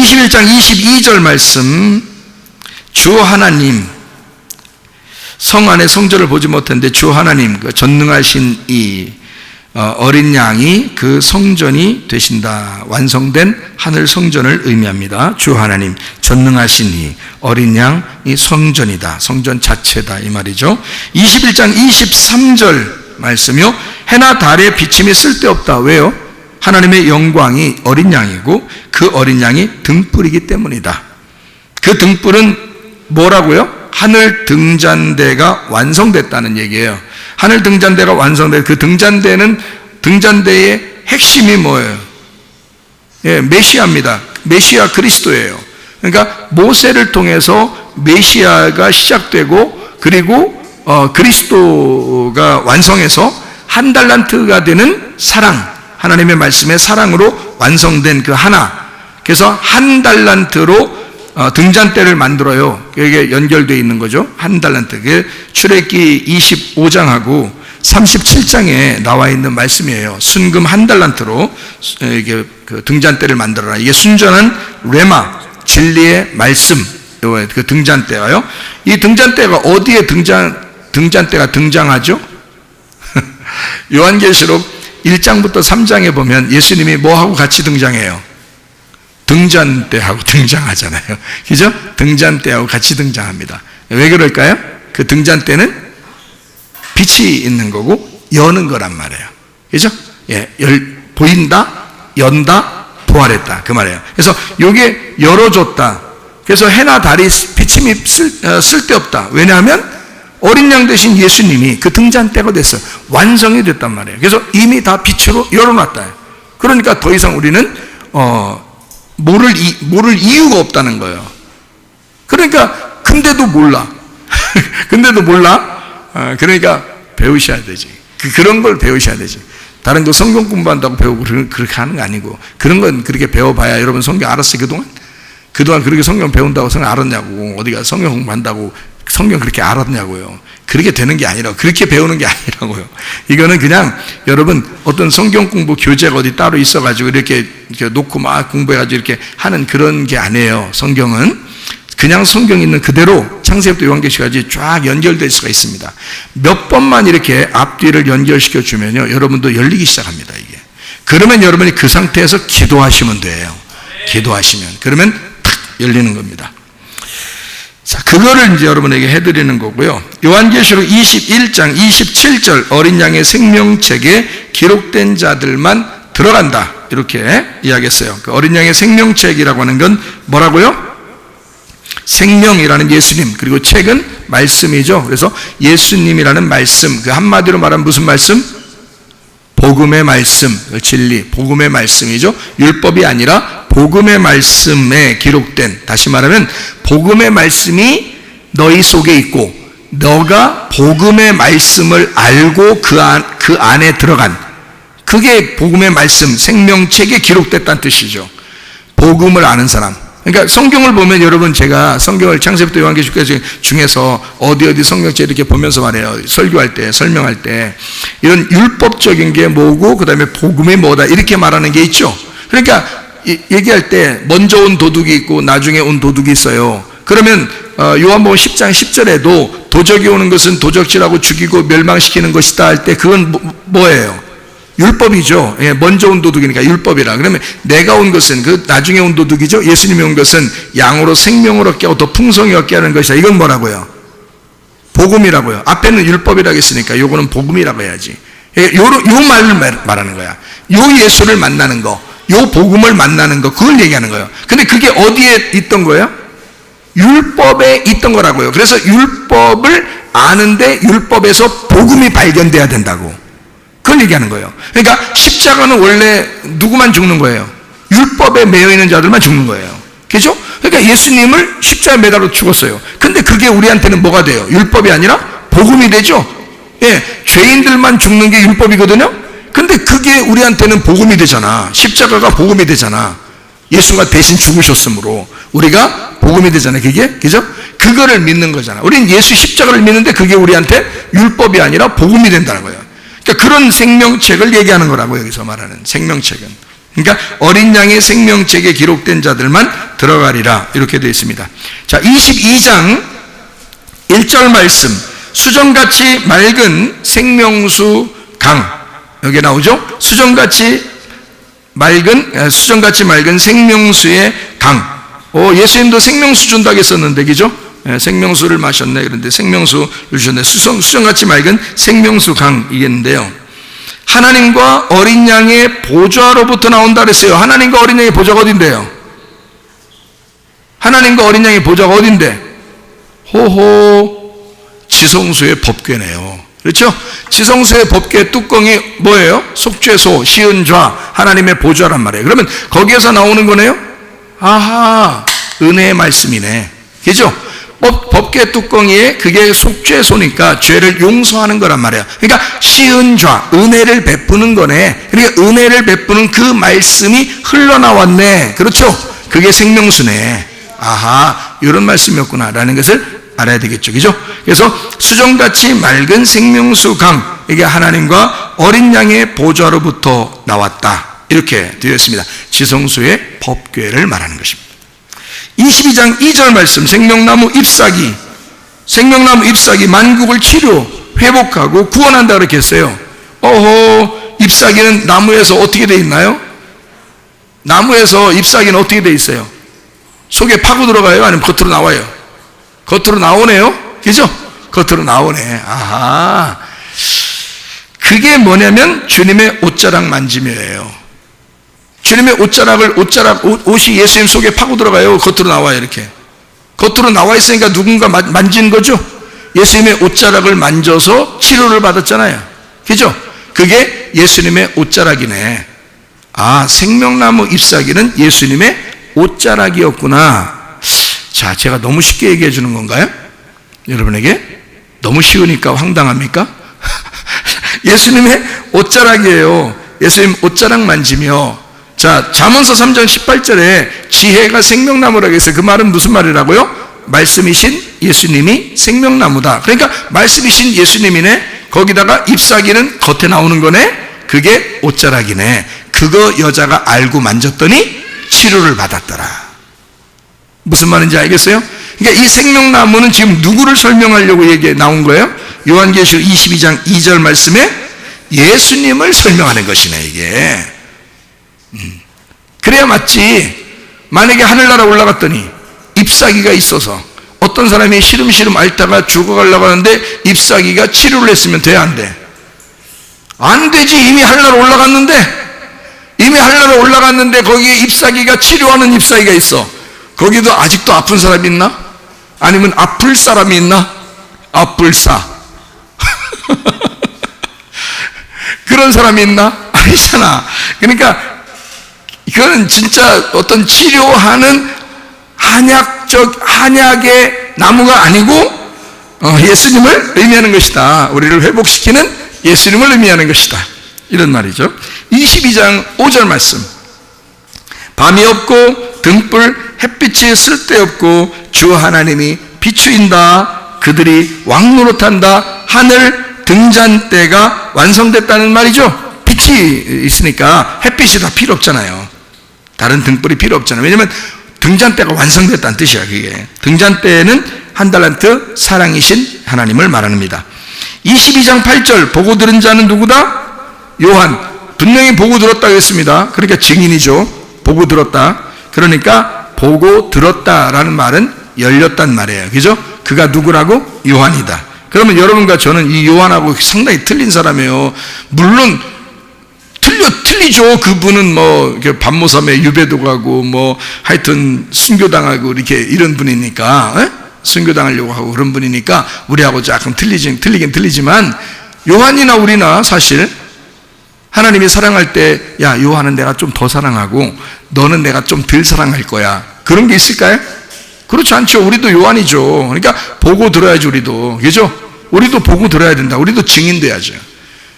21장 22절 말씀, 주 하나님, 성 안에 성전을 보지 못했는데 주 하나님, 그 전능하신 이 어린 양이 그 성전이 되신다. 완성된 하늘 성전을 의미합니다. 주 하나님, 전능하신 이 어린 양이 성전이다. 성전 자체다 이 말이죠. 21장 23절 말씀이요, 해나 달의 비침이 쓸데없다. 왜요? 하나님의 영광이 어린 양이고 그 어린 양이 등불이기 때문이다. 그 등불은 뭐라고요? 하늘 등잔대가 완성됐다는 얘기예요. 하늘 등잔대가 완성된 그 등잔대의 핵심이 뭐예요? 예, 메시아입니다. 메시아 그리스도예요. 그러니까 모세를 통해서 메시아가 시작되고, 그리고 그리스도가 완성해서 한 달란트가 되는 사랑, 하나님의 말씀의 사랑으로 완성된 그 하나. 그래서 한 달란트로 등잔대를 만들어요. 여기에 연결되어 있는 거죠. 한 달란트. 그게 출애굽기 25장하고 37장에 나와 있는 말씀이에요. 순금 한 달란트로 이게 그 등잔대를 만들어라. 이게 순전한 레마, 진리의 말씀, 그 등잔대가요. 이 등잔대가 어디에 등잔대가 등장하죠? 요한계시록 1장부터 3장에 보면 예수님이 뭐하고 같이 등장해요? 등잔대하고 등장하잖아요. 그죠? 등잔대하고 같이 등장합니다. 왜 그럴까요? 그 등잔대는 빛이 있는 거고 여는 거란 말이에요. 그죠? 예, 보인다, 연다, 부활했다 그 말이에요. 그래서 이게 열어줬다. 그래서 해나 달이 비침이 쓸데없다. 왜냐하면 어린 양 대신 예수님이 그 등잔대가 됐어요. 완성이 됐단 말이에요. 그래서 이미 다 빛으로 열어놨다. 그러니까 더 이상 우리는 모를 이유가 없다는 거예요. 그러니까 근데도 몰라. 근데도 몰라. 그러니까 배우셔야 되지. 그런 걸 배우셔야 되지. 다른 거 성경 공부한다고 배우고 그렇게 하는 거 아니고, 그런 건 그렇게 배워봐야 여러분 성경 알았어요. 그동안 그렇게 성경 배운다고 성경 알았냐고, 어디가 성경 공부한다고 성경 그렇게 알았냐고요. 그렇게 되는 게 아니라, 그렇게 배우는 게 아니라고요. 이거는 그냥 여러분 어떤 성경 공부 교재가 어디 따로 있어가지고 이렇게 놓고 막 공부해가지고 이렇게 하는 그런 게 아니에요. 성경은 그냥 성경 있는 그대로 창세기부터 요한계시까지 쫙 연결될 수가 있습니다. 몇 번만 이렇게 앞뒤를 연결시켜 주면요, 여러분도 열리기 시작합니다. 이게. 그러면 여러분이 그 상태에서 기도하시면 돼요. 기도하시면. 그러면 탁 열리는 겁니다. 자, 그거를 이제 여러분에게 해드리는 거고요. 요한계시록 21장 27절, 어린 양의 생명책에 기록된 자들만 들어간다. 이렇게 이야기했어요. 그 어린 양의 생명책이라고 하는 건 뭐라고요? 생명이라는 예수님, 그리고 책은 말씀이죠. 그래서 예수님이라는 말씀, 그 한마디로 말하면 무슨 말씀? 복음의 말씀, 진리, 복음의 말씀이죠. 율법이 아니라 복음의 말씀에 기록된, 다시 말하면 복음의 말씀이 너희 속에 있고 너가 복음의 말씀을 알고 그 안에 들어간, 그게 복음의 말씀, 생명책에 기록됐다는 뜻이죠. 복음을 아는 사람. 그러니까 성경을 보면 여러분, 제가 성경을 창세기부터 요한계시록 중에서 어디 성경책 이렇게 보면서 말해요. 설교할 때, 설명할 때 이런 율법적인 게 뭐고 그 다음에 복음이 뭐다 이렇게 말하는 게 있죠. 그러니까 얘기할 때 먼저 온 도둑이 있고 나중에 온 도둑이 있어요. 그러면 요한복음 10장 10절에도 도적이 오는 것은 도적질하고 죽이고 멸망시키는 것이다 할 때 그건 뭐예요? 율법이죠. 예, 먼저 온 도둑이니까 율법이라. 그러면 내가 온 것은, 그 나중에 온 도둑이죠. 예수님이 온 것은 양으로 생명을 얻게 하고 더 풍성히 얻게 하는 것이다. 이건 뭐라고요? 복음이라고요. 앞에는 율법이라고 했으니까 요거는 복음이라고 해야지. 요 말을 말하는 거야. 요 예수를 만나는 거, 요 복음을 만나는 거, 그걸 얘기하는 거예요. 근데 그게 어디에 있던 거예요? 율법에 있던 거라고요. 그래서 율법을 아는데 율법에서 복음이 발견돼야 된다고. 그걸 얘기하는 거예요. 그러니까 십자가는 원래 누구만 죽는 거예요? 율법에 매여 있는 자들만 죽는 거예요. 그죠? 그러니까 예수님을 십자가에 매달아 죽었어요. 근데 그게 우리한테는 뭐가 돼요? 율법이 아니라 복음이 되죠? 예, 죄인들만 죽는 게 율법이거든요? 근데 그게 우리한테는 복음이 되잖아. 십자가가 복음이 되잖아. 예수가 대신 죽으셨으므로 우리가 복음이 되잖아요. 그게? 그죠? 그거를 믿는 거잖아. 우리는 예수 십자가를 믿는데 그게 우리한테 율법이 아니라 복음이 된다는 거예요. 그러니까 그런 생명책을 얘기하는 거라고 여기서 말하는 생명책은. 그러니까 어린 양의 생명책에 기록된 자들만 들어가리라 이렇게 되어 있습니다. 자, 22장 1절 말씀, 수정같이 맑은 생명수 강, 여기 나오죠? 수정같이 맑은 생명수의 강. 예수님도 생명수 준다고 했었는데, 그죠? 생명수를 마셨네. 그런데 생명수를 주셨네. 수정같이 맑은 생명수 강이겠는데요. 하나님과 어린 양의 보좌로부터 나온다 그랬어요. 하나님과 어린 양의 보좌가 어딘데요? 하나님과 어린 양의 보좌가 어딘데? 지성소의 법궤네요. 그렇죠? 지성소의 법궤 뚜껑이 뭐예요? 속죄소, 시은좌, 하나님의 보좌란 말이에요. 그러면 거기에서 나오는 거네요? 아하, 은혜의 말씀이네. 그죠? 법궤 뚜껑이에 그게 속죄소니까 죄를 용서하는 거란 말이에요. 그러니까 시은좌, 은혜를 베푸는 거네. 그러니까 은혜를 베푸는 그 말씀이 흘러나왔네. 그렇죠? 그게 생명수네. 아하, 이런 말씀이었구나 라는 것을 알아야 되겠죠. 그죠? 그래서 수정같이 맑은 생명수 강, 이게 하나님과 어린 양의 보좌로부터 나왔다 이렇게 되어 있습니다. 지성소의 법궤를 말하는 것입니다. 22장 2절 말씀, 생명나무 잎사귀 만국을 치료, 회복하고 구원한다 그렇게 했어요. 잎사귀는 나무에서 어떻게 되어 있나요? 나무에서 잎사귀는 어떻게 되어 있어요? 속에 파고 들어가요? 아니면 겉으로 나와요? 겉으로 나오네요? 그죠? 겉으로 나오네. 아하. 그게 뭐냐면 주님의 옷자락 만짐이에요. 주님의 옷이 예수님 속에 파고 들어가요? 겉으로 나와요? 이렇게. 겉으로 나와 있으니까 누군가 만진 거죠? 예수님의 옷자락을 만져서 치료를 받았잖아요. 그죠? 그게 예수님의 옷자락이네. 아, 생명나무 잎사귀는 예수님의 옷자락이었구나. 자, 제가 너무 쉽게 얘기해 주는 건가요? 여러분에게? 너무 쉬우니까 황당합니까? 예수님의 옷자락이에요. 예수님 옷자락 만지며, 자, 잠언서 3장 18절에 지혜가 생명나무라고 했어요. 그 말은 무슨 말이라고요? 말씀이신 예수님이 생명나무다. 그러니까 말씀이신 예수님이네. 거기다가 잎사귀는 겉에 나오는 거네. 그게 옷자락이네. 그거 여자가 알고 만졌더니 치료를 받았더라. 무슨 말인지 알겠어요? 그러니까 이 생명나무는 지금 누구를 설명하려고 나온 거예요? 요한계시록 22장 2절 말씀에 예수님을 설명하는 것이네, 이게. 그래야 맞지. 만약에 하늘나라 올라갔더니 잎사귀가 있어서 어떤 사람이 시름시름 앓다가 죽어가려고 하는데 잎사귀가 치료를 했으면 돼, 안 돼? 안 되지. 이미 하늘나라 올라갔는데 거기에 잎사귀가 치료하는 잎사귀가 있어. 거기도 아직도 아픈 사람이 있나? 아니면 아플 사람이 있나? 아플사. 그런 사람이 있나? 아니잖아. 그러니까 이거는 진짜 어떤 치료하는 한약의 나무가 아니고 예수님을 의미하는 것이다. 우리를 회복시키는 예수님을 의미하는 것이다. 이런 말이죠. 22장 5절 말씀. 밤이 없고 등불 햇빛이 쓸데없고 주 하나님이 비추인다. 그들이 왕노릇한다. 하늘 등잔대가 완성됐다는 말이죠. 빛이 있으니까 햇빛이 다 필요 없잖아요. 다른 등불이 필요 없잖아요. 왜냐하면 등잔대가 완성됐다는 뜻이야. 그게 등잔대는 한 달란트 사랑이신 하나님을 말합니다. 22장 8절 보고 들은 자는 누구다? 요한. 분명히 보고 들었다고 했습니다. 그러니까 증인이죠. 보고 들었다. 그러니까 보고 들었다라는 말은 열렸단 말이에요. 그죠? 그가 누구라고? 요한이다. 그러면 여러분과 저는 이 요한하고 상당히 틀린 사람이에요. 물론 틀리죠. 그분은 뭐 반모섬에 유배도 가고 뭐 하여튼 순교당하고 이렇게 이런 분이니까, 순교당하려고 하고 그런 분이니까 우리하고 조금 틀리긴 틀리지만, 요한이나 우리나 사실 하나님이 사랑할 때, 야, 요한은 내가 좀 더 사랑하고 너는 내가 좀 덜 사랑할 거야, 그런 게 있을까요? 그렇지 않죠. 우리도 요한이죠. 그러니까 보고 들어야지. 우리도, 그죠? 우리도 보고 들어야 된다. 우리도 증인돼야죠.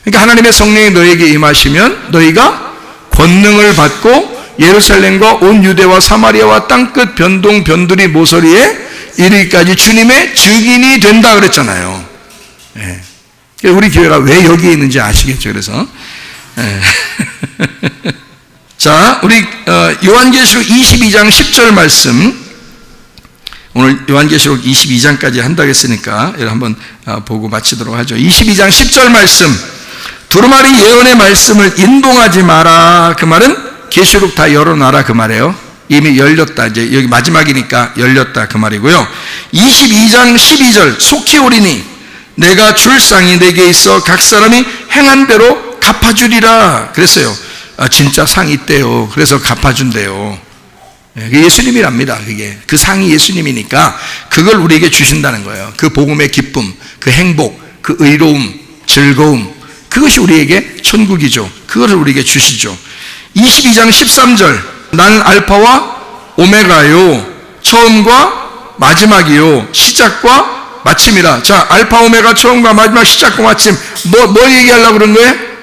그러니까 하나님의 성령이 너에게 임하시면 너희가 권능을 받고 예루살렘과 온 유대와 사마리아와 땅끝 변동 변두리 모서리에 이르기까지 주님의 증인이 된다 그랬잖아요. 예. 우리 교회가 왜 여기에 있는지 아시겠죠? 그래서 자, 자, 우리 요한계시록 22장 10절 말씀, 오늘 요한계시록 22장까지 한다고 했으니까 이걸 한번 보고 마치도록 하죠. 22장 10절 말씀, 두루마리 예언의 말씀을 인동하지 마라. 그 말은 계시록 다 열어놔라 그 말이에요. 이미 열렸다. 이제 여기 마지막이니까 열렸다 그 말이고요. 22장 12절, 속히 오리니 내가 줄 상이 내게 있어 각 사람이 행한 대로 갚아주리라 그랬어요. 진짜 상이 있대요. 그래서 갚아준대요. 그게 예수님이랍니다. 그게 그 상이 예수님이니까 그걸 우리에게 주신다는 거예요. 그 복음의 기쁨, 그 행복, 그 의로움, 즐거움, 그것이 우리에게 천국이죠. 그것을 우리에게 주시죠. 22장 13절, 나는 알파와 오메가요, 처음과 마지막이요, 시작과 마침이라. 자, 알파 오메가, 처음과 마지막, 시작과 마침, 뭘 얘기하려고 그런 거예요?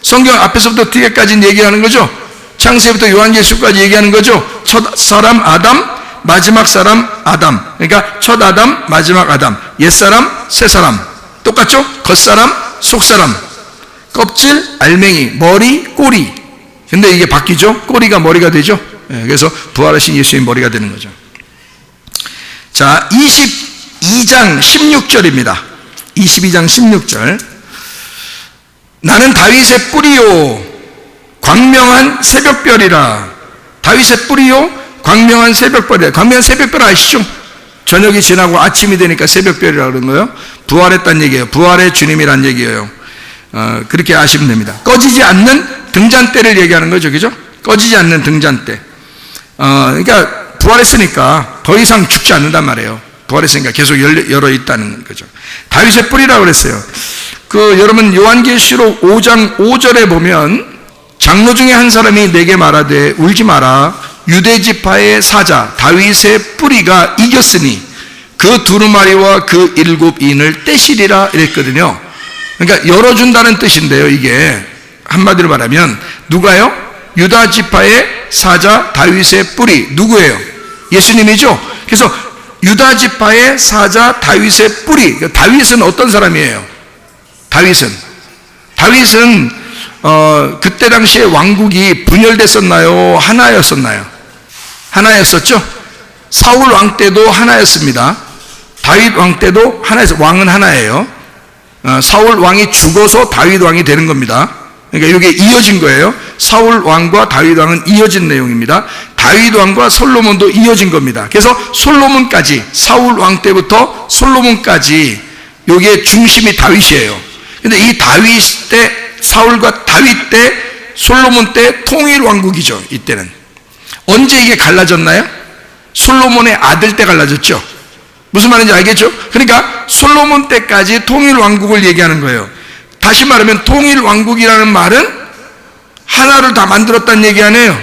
성경 앞에서부터 뒤에까지 얘기하는 거죠. 창세부터 요한계시록까지 얘기하는 거죠. 첫 사람 아담, 마지막 사람 아담. 그러니까 첫 아담, 마지막 아담. 옛사람, 새사람. 똑같죠? 겉사람, 속사람. 껍질, 알맹이, 머리, 꼬리. 근데 이게 바뀌죠? 꼬리가 머리가 되죠? 그래서 부활하신 예수님 머리가 되는 거죠. 자, 22장 16절입니다. 22장 16절. 나는 다윗의 뿌리요 광명한 새벽별이라. 다윗의 뿌리요 광명한 새벽별이라. 광명한 새벽별 아시죠? 저녁이 지나고 아침이 되니까 새벽별이라 그런 거예요. 부활했다는 얘기예요. 부활의 주님이란 얘기예요. 그렇게 아시면 됩니다. 꺼지지 않는 등잔대를 얘기하는 거죠. 그죠? 꺼지지 않는 등잔대. 그러니까 부활했으니까 더 이상 죽지 않는단 말이에요. 부활했으니까 계속 열어 있다는 거죠. 다윗의 뿌리라고 그랬어요. 여러분 요한계시록 5장 5절에 보면 장로 중에 한 사람이 내게 말하되 울지 마라. 유대지파의 사자 다윗의 뿌리가 이겼으니 그 두루마리와 그 7인을 떼시리라 이랬거든요. 그러니까 열어준다는 뜻인데요. 이게 한마디로 말하면 누가요? 유다지파의 사자 다윗의 뿌리. 누구예요? 예수님이죠. 그래서 유다지파의 사자 다윗의 뿌리. 다윗은 어떤 사람이에요? 다윗은 그때 당시에 왕국이 분열됐었나요? 하나였었나요? 하나였었죠? 사울 왕 때도 하나였습니다. 다윗 왕 때도 하나였어요. 왕은 하나예요. 사울 왕이 죽어서 다윗 왕이 되는 겁니다. 그러니까 이게 이어진 거예요. 사울 왕과 다윗 왕은 이어진 내용입니다. 다윗 왕과 솔로몬도 이어진 겁니다. 그래서 솔로몬까지, 사울 왕 때부터 솔로몬까지 여기에 중심이 다윗이에요. 근데 이 다윗 때, 사울과 다윗 때, 솔로몬 때 통일 왕국이죠. 이때는 언제 이게 갈라졌나요? 솔로몬의 아들 때 갈라졌죠. 무슨 말인지 알겠죠? 그러니까 솔로몬 때까지 통일 왕국을 얘기하는 거예요. 다시 말하면 통일 왕국이라는 말은 하나를 다 만들었다는 얘기 아니에요.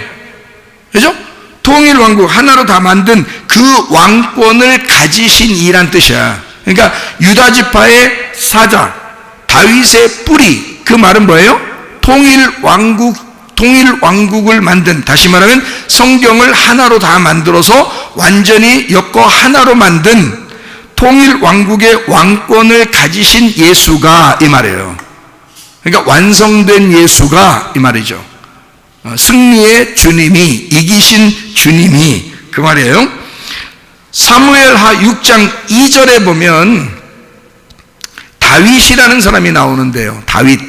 그죠? 통일 왕국, 하나로 다 만든 그 왕권을 가지신 이란 뜻이야. 그러니까 유다지파의 사자 다윗의 뿌리, 그 말은 뭐예요? 통일 왕국을 만든, 다시 말하면 성경을 하나로 다 만들어서 완전히 엮어 하나로 만든 통일 왕국의 왕권을 가지신 예수가 이 말이에요. 그러니까 완성된 예수가 이 말이죠. 승리의 주님이, 이기신 주님이 그 말이에요. 사무엘하 6장 2절에 보면 다윗이라는 사람이 나오는데요. 다윗.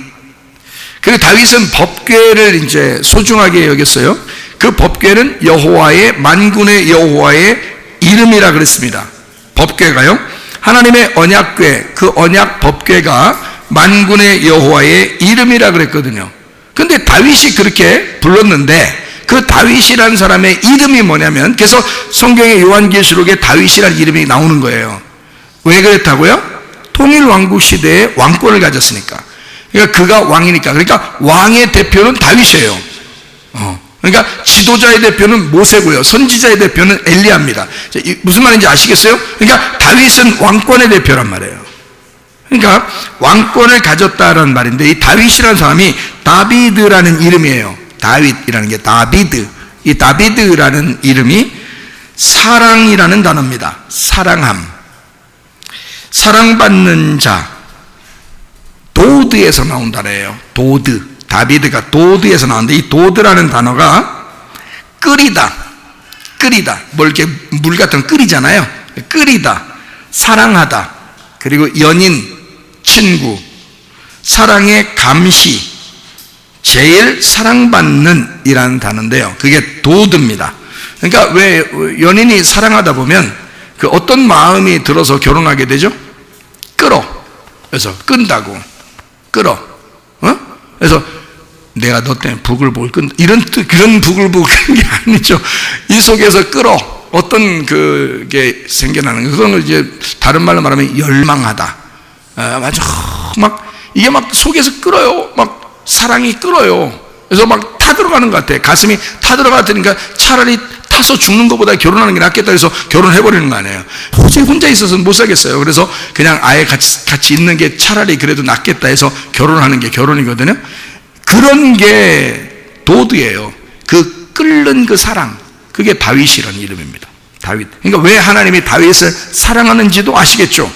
그리고 다윗은 법궤를 이제 소중하게 여겼어요. 그 법궤는 여호와의, 만군의 여호와의 이름이라 그랬습니다. 법궤가요. 하나님의 언약궤, 그 언약 법궤가 만군의 여호와의 이름이라 그랬거든요. 근데 다윗이 그렇게 불렀는데 그 다윗이라는 사람의 이름이 뭐냐면, 그래서 성경의 요한계시록에 다윗이라는 이름이 나오는 거예요. 왜 그랬다고요? 통일왕국 시대에 왕권을 가졌으니까. 그러니까 그가 왕이니까. 그러니까 왕의 대표는 다윗이에요. 그러니까 지도자의 대표는 모세고요. 선지자의 대표는 엘리야입니다. 무슨 말인지 아시겠어요? 그러니까 다윗은 왕권의 대표란 말이에요. 그러니까 왕권을 가졌다라는 말인데, 이 다윗이라는 사람이 다비드라는 이름이에요. 다윗이라는 게 다비드. 이 다비드라는 이름이 사랑이라는 단어입니다. 사랑함. 사랑받는 자. 도드에서 나온 단어예요. 도드. 다비드가 도드에서 나왔는데, 이 도드라는 단어가 끓이다. 뭘 이렇게 물 같은 거 끓이잖아요. 끓이다, 사랑하다, 그리고 연인, 친구, 사랑의 감시, 제일 사랑받는 이라는 단어인데요. 그게 도드입니다. 그러니까 왜 연인이 사랑하다 보면 그 어떤 마음이 들어서 결혼하게 되죠? 그래서 끈다고. 그래서 내가 너 때문에 부글부글 끈다. 그런 부글부글 끈 게 아니죠. 이 속에서 어떤 그게 생겨나는 거. 그건 이제 다른 말로 말하면 열망하다. 맞아. 이게 막 속에서 끓어요. 막 사랑이 끓어요. 그래서 막 타들어가는 것 같아. 가슴이 타들어가니까 차라리 타서 죽는 것보다 결혼하는 게 낫겠다 해서 결혼해버리는 거 아니에요. 도저히 혼자 있어서는 못 살겠어요. 그래서 그냥 아예 같이 있는 게 차라리 그래도 낫겠다 해서 결혼하는 게 결혼이거든요. 그런 게 도드예요. 그 끓는 그 사랑, 그게 다윗이라는 이름입니다. 다윗. 그러니까 왜 하나님이 다윗을 사랑하는지도 아시겠죠?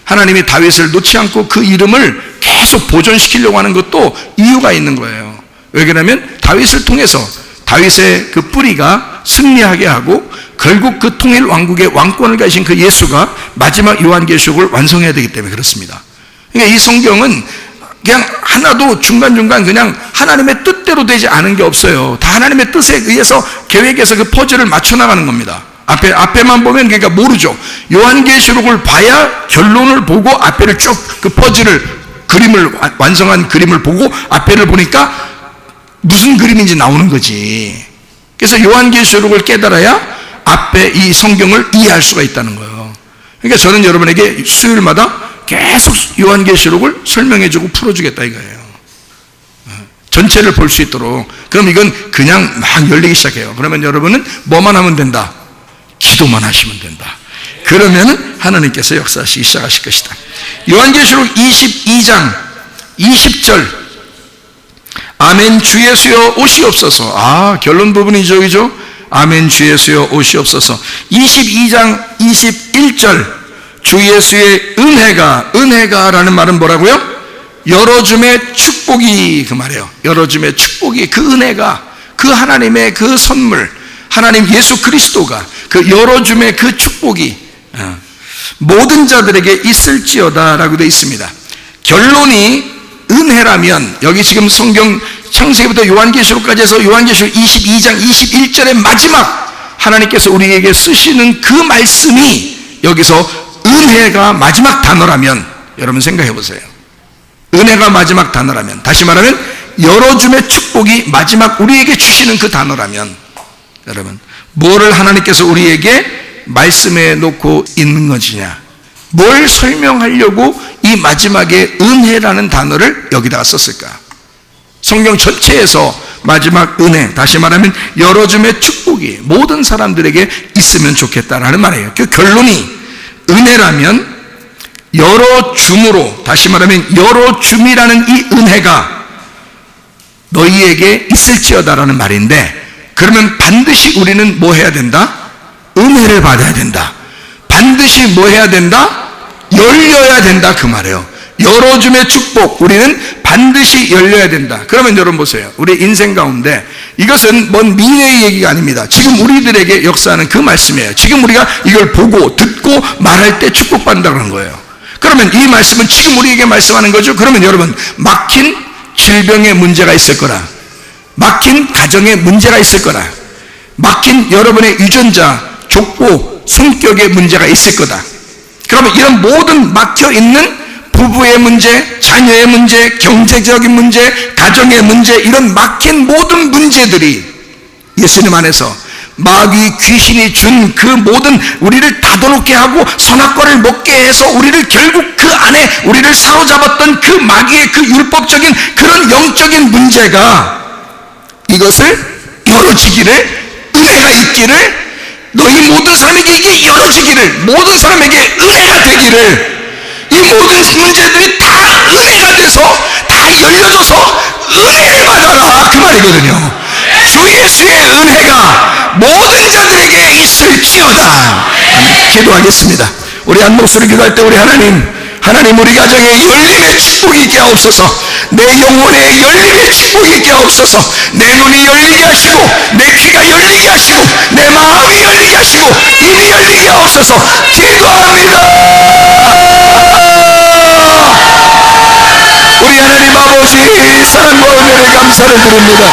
하나님이 다윗을 놓지 않고 그 이름을 계속 보존시키려고 하는 것도 이유가 있는 거예요. 왜 그러냐면 다윗을 통해서 다윗의 그 뿌리가 승리하게 하고 결국 그 통일 왕국의 왕권을 가진 그 예수가 마지막 요한계시록을 완성해야 되기 때문에 그렇습니다. 그러니까 이 성경은 그냥 하나도 중간중간 그냥 하나님의 뜻대로 되지 않은 게 없어요. 다 하나님의 뜻에 의해서 계획에서 그 퍼즐을 맞춰 나가는 겁니다. 앞에만 보면 그러니까 모르죠. 요한계시록을 봐야 결론을 보고 앞에를 쭉 그 그림을 완성한 그림을 보고 앞에를 보니까 무슨 그림인지 나오는 거지. 그래서 요한계시록을 깨달아야 앞에 이 성경을 이해할 수가 있다는 거예요. 그러니까 저는 여러분에게 수요일마다 계속 요한계시록을 설명해주고 풀어주겠다 이거예요. 전체를 볼 수 있도록. 그럼 이건 그냥 막 열리기 시작해요. 그러면 여러분은 뭐만 하면 된다? 기도만 하시면 된다. 그러면 하나님께서 역사하시기 시작하실 것이다. 요한계시록 22장 20절 아멘 주 예수여 오시옵소서. 결론 부분이죠, 그죠? 아멘 주 예수여 오시옵소서. 22장 21절 주 예수의 은혜가라는 말은 뭐라고요? 열어줌의 축복이 그 말이에요. 열어줌의 축복이 그 은혜가 그 하나님의 그 선물 하나님 예수 그리스도가 그 열어줌의 그 축복이 모든 자들에게 있을지어다 라고 되어 있습니다. 결론이 은혜라면 여기 지금 성경 창세기부터 요한계시록까지 해서 요한계시록 22장 21절의 마지막 하나님께서 우리에게 쓰시는 그 말씀이 여기서 은혜가 마지막 단어라면 여러분 생각해 보세요. 은혜가 마지막 단어라면, 다시 말하면 열어줌의 축복이 마지막 우리에게 주시는 그 단어라면 여러분 뭐를 하나님께서 우리에게 말씀해 놓고 있는 것이냐, 뭘 설명하려고 이 마지막에 은혜라는 단어를 여기다가 썼을까? 성경 전체에서 마지막 은혜, 다시 말하면 열어줌의 축복이 모든 사람들에게 있으면 좋겠다라는 말이에요. 그 결론이 은혜라면 열어줌으로, 다시 말하면 열어줌이라는 이 은혜가 너희에게 있을지어다라는 말인데, 그러면 반드시 우리는 뭐 해야 된다? 은혜를 받아야 된다. 반드시 뭐 해야 된다? 열려야 된다 그 말이에요. 열어줌의 축복, 우리는 반드시 열려야 된다. 그러면 여러분 보세요. 우리 인생 가운데 이것은 먼 미래의 얘기가 아닙니다. 지금 우리들에게 역사하는 그 말씀이에요. 지금 우리가 이걸 보고 듣고 말할 때 축복받는다는 거예요. 그러면 이 말씀은 지금 우리에게 말씀하는 거죠. 그러면 여러분 막힌 질병의 문제가 있을 거라, 막힌 가정의 문제가 있을 거라, 막힌 여러분의 유전자, 족보, 성격의 문제가 있을 거다. 그러면 이런 모든 막혀있는 부부의 문제, 자녀의 문제, 경제적인 문제, 가정의 문제, 이런 막힌 모든 문제들이 예수님 안에서 마귀 귀신이 준 그 모든 우리를 다도놓게 하고 선악과를 먹게 해서 우리를 결국 그 안에 우리를 사로잡았던 그 마귀의 그 율법적인 그런 영적인 문제가 이것을 열어지기를, 은혜가 있기를, 너희 모든 사람에게 이게 열어지기를, 모든 사람에게 은혜가 되기를, 이 모든 문제들이 다 은혜가 돼서 다 열려져서 은혜를 받아라 그 말이거든요. 주 예수의 은혜가 모든 자들에게 있을지어다. 기도하겠습니다. 우리 한 목소리 기도할 때 우리 하나님 우리 가정에 열림의 축복이 있게 하옵소서. 내 영혼에 열림의 축복이 있게 하옵소서. 내 눈이 열리게 하시고 내 귀가 열리게 하시고 내 마음이 열리게 하시고 입이 열리게 하옵소서. 기도합니다. 우리 하나님 아버지 사랑과 은혜를 감사를 드립니다.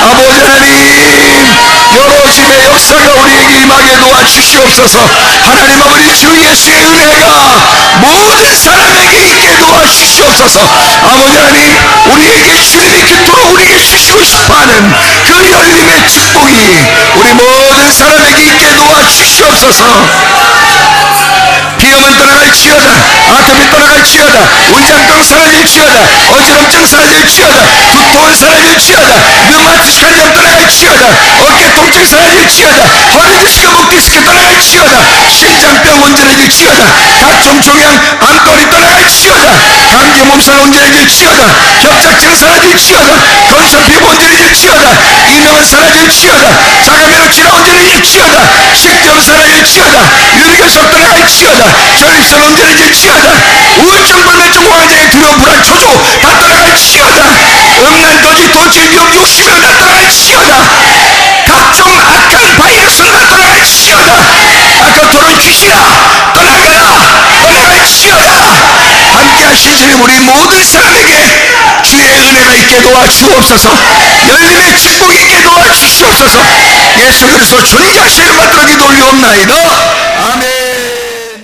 아버지 하나님 여러 집의 역사가 우리에게 임하게 도와주시옵소서. 하나님 아버지 주 예수의 은혜가 모든 사람에게 있게 도와주시옵소서. 아버지 하나님 우리에게 주님이 그토록 우리에게 주시고 싶어하는 그 열림의 축복이 우리 모든 사람에게 있게 도와주시옵소서. 비염은 떠나갈지어다. 아픔이 떠나갈지어다. 운장병 사라질지어다. 어지럼증 사라질지어다. 두통은 사라질지어다. 류마티스 관절 떠나갈지어다. 어깨 통증 사라질지어다. 허리 디스크 목 디스크 떠나갈지어다. 심장병 온전해질지어다. 다총 종양 암거리 떠나갈지어다. 감기 몸살 온전해질지어다. 협착증 사라질지어다. 건선 피부 온전해질지어다. 이명은 사라질지어다. 자가면역 질환 온전해질지어다. 식도염 사라질지어다. 유리결석 떠나갈지어다. 전립선 온전해질지어다. 우울증 불면증 공황장애 두려움 불안 초조 다 떠나갈지어다. 음란 도지 도질 미움 욕심을 다 떠나갈지어다. 각종 악한 바이러스는 다 떠나갈지어다. 아까토론 귀신아 떠나가라. 떠나갈지어다. 함께 하신 주님 우리 모든 사람에게 주의 은혜가 있게 도와주옵소서. 열림의 축복이 있게 도와주시옵소서. 예수 그리스도 주님 자신을 받들어 기도 올리옵나이다.